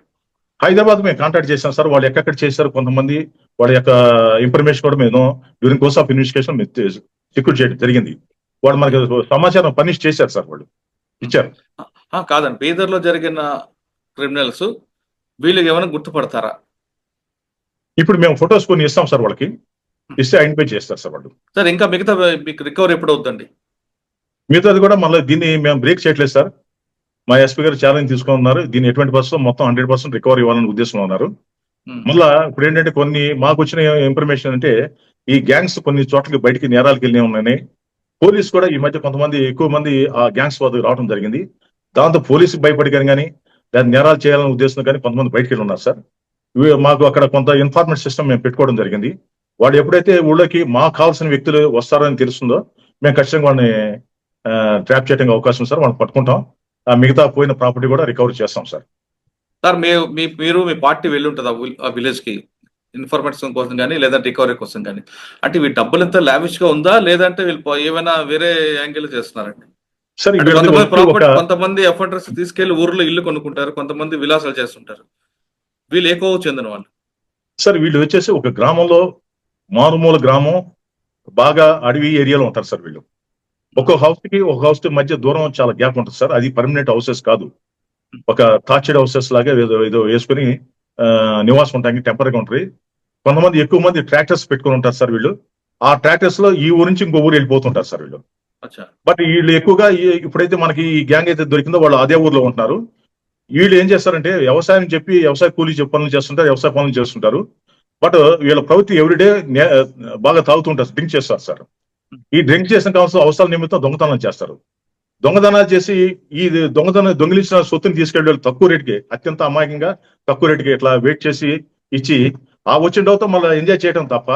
హైదరాబాద్ మేము కాంటాక్ట్ చేశాం సార్. వాళ్ళు ఎక్కడ చేశారు, కొంతమంది వాళ్ళ యొక్క ఇన్ఫర్మేషన్ కూడా మేము during course of investigation secure చేయడం జరిగింది. వాళ్ళు మనకి సమాచారం ఫర్నిష్ చేశారు సార్, వాళ్ళు ఇచ్చారు. కాదండి, బీదర్ లో జరిగిన క్రిమినల్స్ వీళ్ళు ఏమైనా గుర్తుపడతారా? ఇప్పుడు మేము ఫొటోస్ కొన్ని ఇస్తాం సార్, వాళ్ళకి ఇస్తే ఐడెంటిఫై చేస్తారు సార్ వాళ్ళు. సార్ ఇంకా మిగతా మీకు రికవరీ ఎప్పుడు అవుతుందండి? మిగతాది కూడా మళ్ళీ దీన్ని మేము బ్రేక్ చేయట్లేదు సార్. మా ఎస్పీ గారు ఛాలెంజ్ తీసుకున్నారు. దీన్ని ఎటువంటి పరిస్థితుల్లో మొత్తం 100% రికవరీ ఇవ్వాలని ఉద్దేశంలో ఉన్నారు. మళ్ళా ఇప్పుడు ఏంటంటే కొన్ని మాకు వచ్చిన ఇన్ఫర్మేషన్ అంటే ఈ గ్యాంగ్స్ కొన్ని చోట్లకి బయటికి నేరాలకు వెళ్ళి ఉన్నాయి. పోలీసు కూడా ఈ మధ్య కొంతమంది ఎక్కువ మంది ఆ గ్యాంగ్స్ వద్దకు రావడం జరిగింది. దాంతో పోలీసుకి భయపడి కానీ దాన్ని నేరాలు చేయాలనే ఉద్దేశం కానీ కొంతమంది బయటికి వెళ్ళి ఉన్నారు సార్. మాకు అక్కడ కొంత ఇన్ఫార్మేషన్ సిస్టమ్ మేము పెట్టుకోవడం జరిగింది. వాడు ఎప్పుడైతే ఊళ్ళోకి మాకు కావాల్సిన వ్యక్తులు వస్తారని తెలుస్తుందో మేము ఖచ్చితంగా వాళ్ళని ట్రాప్ చేయడానికి అవకాశం సార్. వాళ్ళని పట్టుకుంటాం. మిగతా పోయిన ప్రాపర్టీ కూడా రికవర్ చేస్తాం సార్. సార్ మీరు మీ పార్టీ వెళ్ళి ఉంటుంది ఆ విలేజ్ కి ఇన్ఫర్మేషన్ కోసం కానీ లేదంటే రికవరీ కోసం కానీ, అంటే వీటి డబ్బులు ఎంత లావిష్ గా ఉందా లేదంటే వీళ్ళు ఏమైనా వేరే యాంగిల్ చేస్తున్నారండి? సార్ కొంతమంది అఫెండర్స్ తీసుకెళ్లి ఊర్లో ఇల్లు కొనుక్కుంటారు, కొంతమంది విలాసాలు చేస్తుంటారు. వీళ్ళు ఎక్కువ చెందిన వాళ్ళు సార్. వీళ్ళు వచ్చేసి ఒక గ్రామంలో మారుమూల గ్రామం, బాగా అడవి ఏరియాలో ఉంటారు సార్. వీళ్ళు ఒక హౌస్ కి మధ్య దూరం చాలా గ్యాప్ ఉంటుంది సార్. అది పర్మనెంట్ హౌసెస్ కాదు, ఒక తాచెడ్ హౌసెస్ లాగా ఏదో వేసుకుని నివాసం ఉంటానికి టెంపరీగా ఉంటుంది. కొంతమంది ఎక్కువ మంది ట్రాక్టర్స్ పెట్టుకుని ఉంటారు సార్. వీళ్ళు ఆ ట్రాక్టర్స్ లో ఈ ఊరు నుంచి ఇంకో ఊరు వెళ్ళిపోతుంటారు సార్ వీళ్ళు. బట్ వీళ్ళు ఎక్కువగా ఇప్పుడైతే మనకి ఈ గ్యాంగ్ అయితే దొరికిందో వాళ్ళు అదే ఊర్లో ఉంటున్నారు. వీళ్ళు ఏం చేస్తారంటే వ్యవసాయం చెప్పి వ్యవసాయ కూలీ పనులు చేస్తుంటారు, వ్యవసాయ పనులు చేస్తుంటారు. బట్ వీళ్ళ ప్రవృత్తి ఎవ్రీడే బాగా తాగుతుంటారు, డ్రింక్ చేస్తారు సార్. ఈ డ్రింక్ చేసిన కావాల్సిన అవసరాల నిమిత్తం దొంగతనాలు చేస్తారు. దొంగతనాలు చేసి ఈ దొంగిలించిన సొత్తుని తీసుకెళ్ళి తక్కువ రేటుకి, అత్యంత అమాయకంగా తక్కువ రేటుకి ఇట్లా వెయిట్ చేసి ఇచ్చి ఆ వచ్చిన తర్వాత మళ్ళీ ఎంజాయ్ చేయడం తప్ప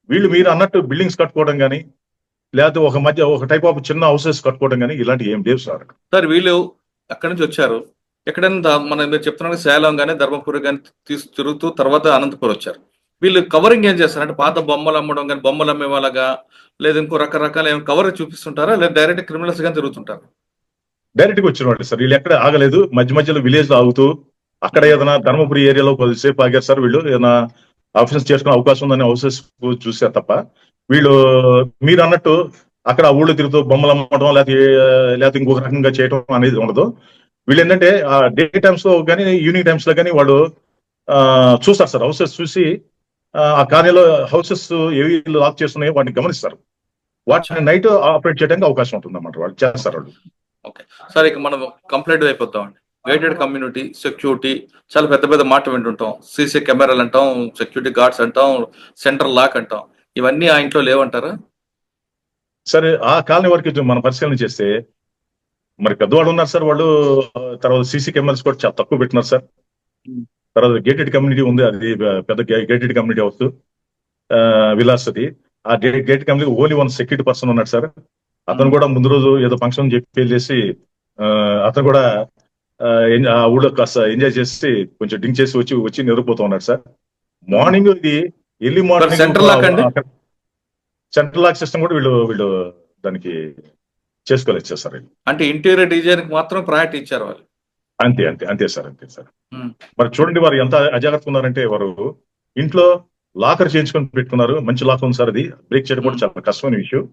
వీళ్ళు మీరు అన్నట్టు బిల్డింగ్స్ కట్టుకోవడం కానీ లేకపోతే ఒక టైప్ ఆఫ్ చిన్న హౌసెస్ కట్టుకోవడం కానీ ఇలాంటివి ఏం లేవు సార్. సార్ వీళ్ళు అక్కడి నుంచి వచ్చారు, ఎక్కడైనా మీరు చెప్తున్నారు సేలం కానీ ధర్మపురి కానీ తిరుగుతూ తర్వాత అనంతపురం వచ్చారు. వీళ్ళు కవరింగ్ ఏం చేస్తారు అంటే పాత బొమ్మలు అమ్మడం కానీ, బొమ్మలు అమ్మే వాళ్ళగా లేదా ఇంకో రకరకాల కవర్ చూపిస్తుంటారా లేదా డైరెక్ట్ క్రిమినల్స్ గానీ తిరుగుతుంటారు? డైరెక్ట్ గా వచ్చిన వాళ్ళు సార్. వీళ్ళు ఎక్కడ ఆగలేదు, మధ్యలో విలేజ్ లో ఆగుతూ అక్కడ ఏదైనా ధర్మపురి ఏరియాలో కొద్దిసేపు ఆగారు సార్. వీళ్ళు ఏదైనా ఆఫీస్ చేసుకునే అవకాశం ఉందని హౌసెస్ చూసారు తప్ప వీళ్ళు మీరు అన్నట్టు అక్కడ ఊళ్ళో తిరుగుతూ బొమ్మలు అమ్మడం లేకపోతే ఇంకొక రకంగా చేయడం అనేది ఉండదు. వీళ్ళు ఏంటంటే డే టైమ్స్ లో కానీ ఈవినింగ్ టైమ్స్ లో కానీ వాళ్ళు చూస్తారు సార్. హౌసెస్ చూసి ఆ కాలనీలో హౌసెస్ ఏవి లాక్ చేస్తున్నాయో వాటిని గమనిస్తారు. వాటిని నైట్ ఆపరేట్ చేయడానికి అవకాశం ఉంటుంది అన్నమాట. వాళ్ళు చేస్తారు వాళ్ళు. ఓకే సార్, ఇక మనం కంప్లీట్ అయిపోతామండి. గేటెడ్ కమ్యూనిటీ, సెక్యూరిటీ చాలా పెద్ద పెద్ద మాట వింటుంటాం. సీసీ కెమెరాలు అంటాం, సెక్యూరిటీ గార్డ్స్ అంటాం, సెంట్రల్ లాక్ అంటాం. ఇవన్నీ ఆ ఇంట్లో లేవంటారా? సరే, ఆ కాలనీ వరకు మనం పరిశీలన చేస్తే మరి పెద్దవాళ్ళు ఉన్నారు సార్. వాళ్ళు తర్వాత సీసీ కెమెరాస్ కూడా చాలా తక్కువ పెట్టినారు సార్. తర్వాత గేటెడ్ కమ్యూనిటీ ఉంది, అది పెద్ద గేటెడ్ కమ్యూనిటీ హౌస్ విలాస్. అది ఆ gated community only one security person ఉన్నాడు సార్. అతను కూడా ముందు రోజు ఏదో ఫంక్షన్ చెప్పి వెళ్ళేసి అతను కూడా ఆ ఊళ్ళో కాస్త ఎంజాయ్ చేసి కొంచెం డ్రింక్ చేసి వచ్చి నిద్రపోతూ ఉన్నాడు సార్. మార్నింగ్ ఇది early morning central lock system కూడా వీళ్ళు దానికి చేసుకోలేదు సార్. అంటే ఇంటీరియర్ డిజైన్ కి మాత్రం ప్రయారిటీ ఇచ్చారు వాళ్ళు. అంతే సార్. మరి చూడండి వారు ఎంత అజాగ్రత్తగా ఉన్నారంటే వారు ఇంట్లో లాకర్ చేయించుకొని పెట్టుకున్నారు. మంచి లాకర్ ఉంది సార్. అది బ్రేక్ చేయడం కూడా చాలా కష్టమైన విషయం.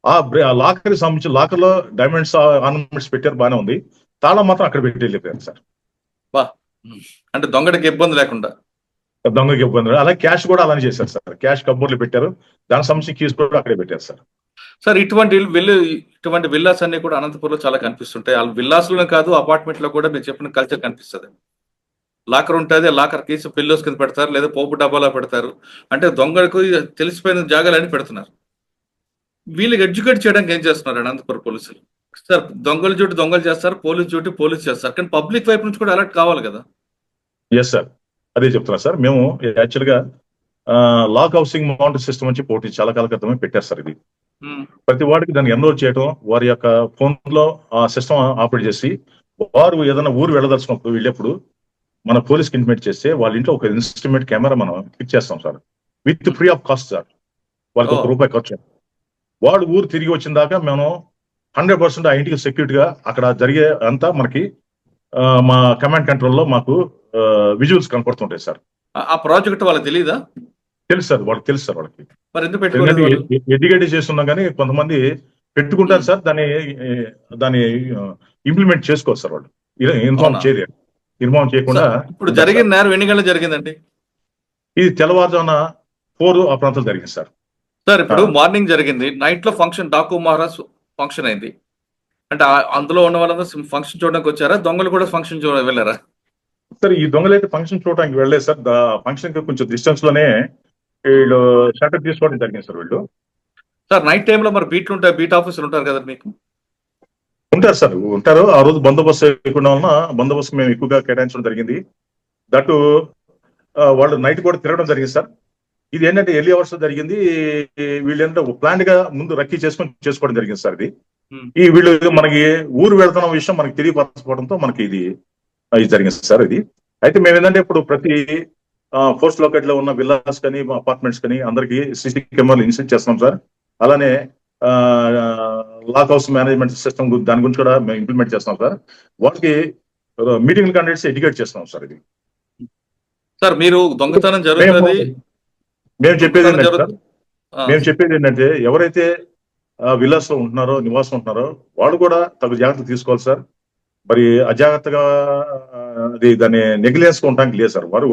ఆ లాకర్ కి సంబంధించి లాకర్ లో డైమండ్స్ ఆర్నమెంట్స్ పెట్టారు, బాగానే ఉంది. తాళం మాత్రం అక్కడ పెట్టి వెళ్ళిపోయారు సార్. అంటే దొంగకి ఇబ్బంది లేకుండా. దొంగకి ఇబ్బంది. అలాగే క్యాష్ కూడా అలానే చేశారు సార్. క్యాష్ కబోర్డ్లు పెట్టారు, దానికి సంబంధించి కీస్ కూడా అక్కడే పెట్టారు సార్. సార్ ఇటువంటి విల్లాస్ అన్ని కూడా అనంతపురంలో చాలా కనిపిస్తుంటాయి. ఆ విల్లాస్ లోనే కాదు, అపార్ట్మెంట్ లో కూడా మీరు చెప్పిన కల్చర్ కనిపిస్తుంది. లాకర్ ఉంటుంది, లాకర్ కేసు పిల్లోస్ కింద పెడతారు లేదా పోపు డబ్బాలో పెడతారు. అంటే దొంగలకు తెలిసిపోయిన జాగాలని పెడుతున్నారు. వీళ్ళకి ఎడ్యుకేట్ చేయడానికి ఏం చేస్తున్నారు అనంతపురం పోలీసులు? సార్ దొంగల డ్యూటీ దొంగలు చేస్తారు, పోలీస్ డ్యూటీ పోలీస్ చేస్తారు, కానీ పబ్లిక్ వైపు నుంచి కూడా అలర్ట్ కావాలి కదా. ఎస్ సార్, అదే చెప్తున్నా సార్. మేము యాక్చువల్ గా లాక్ హౌసింగ్ మౌంట్ సిస్టమ్ అని పోటీ చాలా కాల క్రితమే పెట్టారు సార్. ఇది ప్రతి వాడికి దాన్ని ఎన్రోల్ చేయడం, వారి యొక్క ఫోన్ లో ఆ సిస్టమ్ ఆపరేట్ చేసి వారు ఏదైనా ఊరు వెళ్ళదలుచుకున్నప్పుడు వెళ్ళేప్పుడు మన పోలీస్కి ఇంటిమేట్ చేస్తే వాళ్ళ ఇంట్లో ఒక ఇన్స్ట్రుమెంట్ కెమెరా మనం ఫిక్స్ చేస్తాం sir, with free of cost sir. వాళ్ళకి ₹1 ఖర్చు. వాడు ఊరు తిరిగి వచ్చిన దాకా మేము 100% ఆ ఇంటికి సెక్యూరిటీగా అక్కడ జరిగే అంతా మనకి మా కమాండ్ కంట్రోల్లో మాకు విజువల్స్ కనపడుతుంటాయి సార్. ఆ ప్రాజెక్ట్ వాళ్ళకి తెలీదా? తెలుసు సార్, వాళ్ళకి తెలుసు సార్. వాళ్ళకి ఎడ్యుకేట్ చేస్తున్నాం కానీ కొంతమంది పెట్టుకుంటారు సార్, దాన్ని ఇంప్లిమెంట్ చేసుకోవచ్చు సార్. వాళ్ళు ఇన్ఫార్మ్ చేయలేరు. ఇన్ఫార్మ్ చేయకుండా. ఇప్పుడు జరిగిన నేరం ఎన్ని గంటలు జరిగిందండి? ఇది తెల్లవారుజామున 4 ఆ ప్రాంతాలు జరిగింది సార్. సార్ ఇప్పుడు మార్నింగ్ జరిగింది, నైట్ లో ఫంక్షన్ డాకు మహారాజ్ ఫంక్షన్ అయింది. అంటే అందులో ఉన్న వాళ్ళందరూ ఫంక్షన్ చూడడానికి వచ్చారా? దొంగలు కూడా ఫంక్షన్ వెళ్ళారా? సార్ ఈ దొంగలు అయితే ఫంక్షన్ చూడడానికి వెళ్ళలేదు సార్. ఫంక్షన్ కి కొంచెం డిస్టెన్స్ లోనే వీళ్ళు షటర్ తీసుకోవడం జరిగింది సార్. వీళ్ళు సార్ నైట్ టైంలో మరి బీట్లు ఉంటాయి, బీట్ ఆఫీసర్లు ఉంటారు కదా మీకు? ఉంటారు సార్, ఉంటారు. ఆ రోజు బందోబస్తు ఎక్కువ వలన బందోబస్తు మేము ఎక్కువగా కేటాయించడం జరిగింది. దట్టు వాళ్ళు నైట్ కూడా తిరగడం జరిగింది సార్. ఇది ఏంటంటే ఎర్లీ అవర్స్ జరిగింది. వీళ్ళు ఏంటంటే ప్లాన్ గా ముందు రక్కీ చేసుకోవడం జరిగింది సార్. ఈ వీళ్ళు మనకి ఊరు వెళ్తున్న విషయం మనకి తెలియపరచుకోవడంతో మనకి ఇది జరిగింది సార్. ఇది అయితే మేము ఏంటంటే ఇప్పుడు ప్రతి ఫోర్స్ లొకేట్ లో ఉన్న విల్లాస్ కానీ అపార్ట్మెంట్స్ కానీ అందరికి సీసీ కెమెరాలు ఇన్స్టాల్ చేస్తున్నాం సార్. అలానే లాక్ హౌస్ మేనేజ్మెంట్ సిస్టమ్ దాని గురించి కూడా మేము ఇంప్లిమెంట్ చేస్తున్నాం సార్. వాళ్ళకి మీటింగ్ కండక్ట్స్ ఎడ్యుకేట్ చేస్తున్నాం సార్. ఇది సార్ మీరు దొంగతనం జరుగుతుంది మేము చెప్పేది ఏంటంటే ఎవరైతే విల్లాస్ లో ఉంటున్నారో, నివాసం ఉంటున్నారో వాళ్ళు కూడా తగు జాగ్రత్తలు తీసుకోవాలి సార్. మరి అజాగ్రత్తగా దాన్ని నెగ్లిజెన్స్ ఉండడానికి లేదు సార్. వారు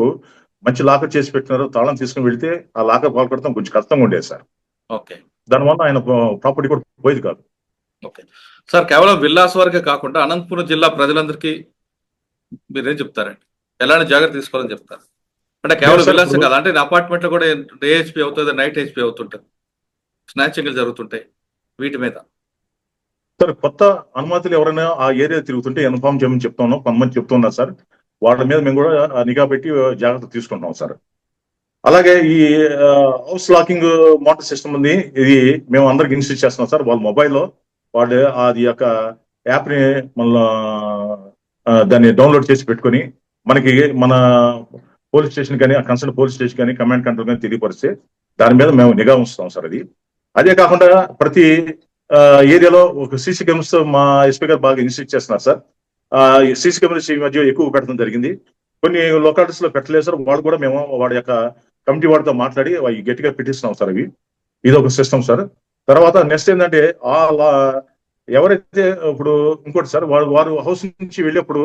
మంచి లాకర్ చేసి పెట్టినారు, తాళం తీసుకుని వెళ్తే ఆ లాకర్ పాల్పడతాం కొంచెం కష్టంగా ఉండేది సార్. ఓకే, దానివల్ల ఆయన ప్రాపర్టీ కూడా పోయేది కాదు. ఓకే సార్, కేవలం విల్లాస్ వరకే కాకుండా అనంతపురం జిల్లా ప్రజలందరికీ మీరేం చెప్తారండి? ఎలాంటి జాగ్రత్త తీసుకోవాలని చెప్తారు? అంటే కేవలం విల్లాస్ కదా, అంటే అపార్ట్మెంట్ లో కూడా డే హెచ్పీ అవుతుంది, నైట్ హెచ్పీ అవుతుంటుంది, స్నాచింగ్లు జరుగుతుంటాయి, వీటి మీద సార్ కొత్త అనుమతులు ఎవరైనా ఆ ఏరియా తిరుగుతుంటే ఇన్ఫార్మ్ చేయమని చెప్తున్నాం. కొంతమంది చెప్తున్నారు సార్. వాళ్ళ మీద మేము కూడా నిఘా పెట్టి జాగ్రత్త తీసుకుంటున్నాం సార్. అలాగే ఈ హౌస్ లాకింగ్ మోటార్ సిస్టమ్ ఉంది, ఇది మేము అందరికి ఇన్స్టాల్ చేస్తున్నాం సార్. వాళ్ళ మొబైల్లో వాళ్ళు అది యొక్క యాప్ ని మళ్ళీ దాన్ని డౌన్లోడ్ చేసి పెట్టుకొని మనకి మన పోలీస్ స్టేషన్ కానీ, కన్సర్న్ పోలీస్ స్టేషన్ కానీ, కమాండ్ కంట్రోల్ కానీ తెలియపరిస్తే దాని మీద మేము నిఘా ఉంచుతాం సార్. అది అదే కాకుండా ప్రతి ఏరియాలో ఒక సీసీ కెమెరాస్ మా ఎస్పీ గారు బాగా ఇన్స్టిట్యూట్ చేస్తున్నారు సార్. సీసీ కెమెరాస్ ఈ మధ్య ఎక్కువ పెట్టడం జరిగింది. కొన్ని లొకాలిటీస్ లో పెట్టలేదు సార్. వాళ్ళు కూడా మేము వాడి యొక్క కమిటీ వాడితో మాట్లాడి అవి గట్టిగా పెట్టిస్తున్నాం సార్. అవి ఇది ఒక సిస్టమ్ సార్. తర్వాత నెక్స్ట్ ఏంటంటే ఎవరైతే ఇప్పుడు ఇంకోటి సార్, వారు హౌస్ నుంచి వెళ్ళేప్పుడు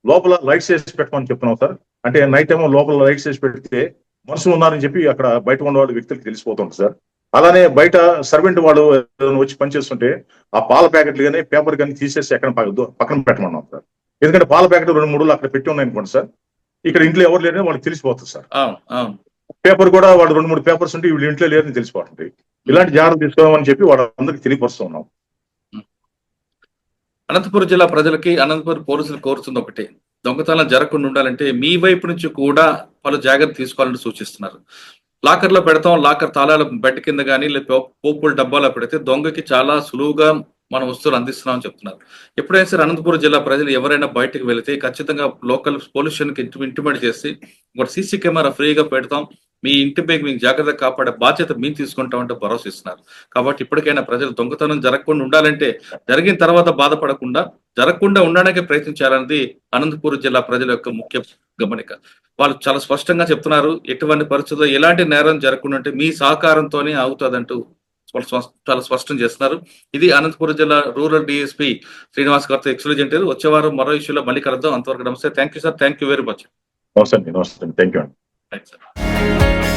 లోపల లైట్స్ వేసి పెట్టమని చెప్తున్నాం సార్. అంటే నైట్ టైం లోపల లైట్స్ వేసి పెడితే మనుషులు ఉన్నారని చెప్పి అక్కడ బయట ఉన్న వాళ్ళు వ్యక్తులకు తెలిసిపోతుంది సార్. అలానే బయట సర్వెంట్ వాళ్ళు వచ్చి పనిచేస్తుంటే ఆ పాల ప్యాకెట్లు కానీ పేపర్ కానీ తీసేసి ఎక్కడ పక్కన పెట్టమన్నాం సార్. ఎందుకంటే పాల ప్యాకెట్ 2-3 అక్కడ పెట్టి ఉన్నాయి అనుకోండి సార్, ఇక్కడ ఇంట్లో ఎవరు లేరని వాళ్ళకి తెలిసిపోతుంది సార్. పేపర్ కూడా వాళ్ళు 2-3 పేపర్స్ ఉంటే వీళ్ళు ఇంట్లో లేరని తెలిసిపోతుంది. ఇలాంటి జాగ్రత్తలు తీసుకోవాలని చెప్పి వాళ్ళందరికీ తెలియపరుస్తూ ఉన్నాం. అనంతపురం జిల్లా ప్రజలకి అనంతపురం పోలీసులు కోరుతుంది ఒకటి, దొంగతనం జరగకుండా ఉండాలంటే మీ వైపు నుంచి కూడా పలు జాగ్రత్తలు తీసుకోవాలని సూచిస్తున్నారు. లాకర్ లో పెడతాం, లాకర్ తాళాలు బెడ్ కింద కానీ లేదా పోపుల డబ్బాలో పెడితే దొంగకి చాలా సులువుగా మన వస్తువులు అందిస్తున్నామని చెప్తున్నారు. ఎప్పుడైనా సరే అనంతపురం జిల్లా ప్రజలు ఎవరైనా బయటకు వెళితే ఖచ్చితంగా లోకల్ పోలీస్ స్టేషన్కి ఇంటిమేట్ చేసి ఒక సీసీ కెమెరా ఫ్రీగా పెడతాం, మీ ఇంటి పైకి మీకు జాగ్రత్తగా కాపాడే బాధ్యత మేము తీసుకుంటామంటే భరోసా ఇస్తున్నారు. కాబట్టి ఇప్పటికైనా ప్రజలు దొంగతనం జరగకుండా ఉండాలంటే జరిగిన తర్వాత బాధపడకుండా జరగకుండా ఉండడానికి ప్రయత్నం చేయాలన్నది అనంతపురం జిల్లా ప్రజల యొక్క ముఖ్య గమనిక. వాళ్ళు చాలా స్పష్టంగా చెప్తున్నారు, ఎటువంటి పరిస్థితుల్లో ఎలాంటి నేరం జరగకుండా ఉంటే మీ సహకారంతోనే అవుతుందంటూ చాలా స్పష్టం చేస్తున్నారు. ఇది అనంతపురం జిల్లా రూరల్ డిఎస్పీ శ్రీనివాస్ గారితో ఎక్స్క్లూజివ్. వచ్చే వారం మరో ఇష్యూలో మళ్ళీ కలుద్దాం. అంతవరకు నమస్తే. Thank you sir. Thank you very much. నమస్తే. Thank you. Thanks sir.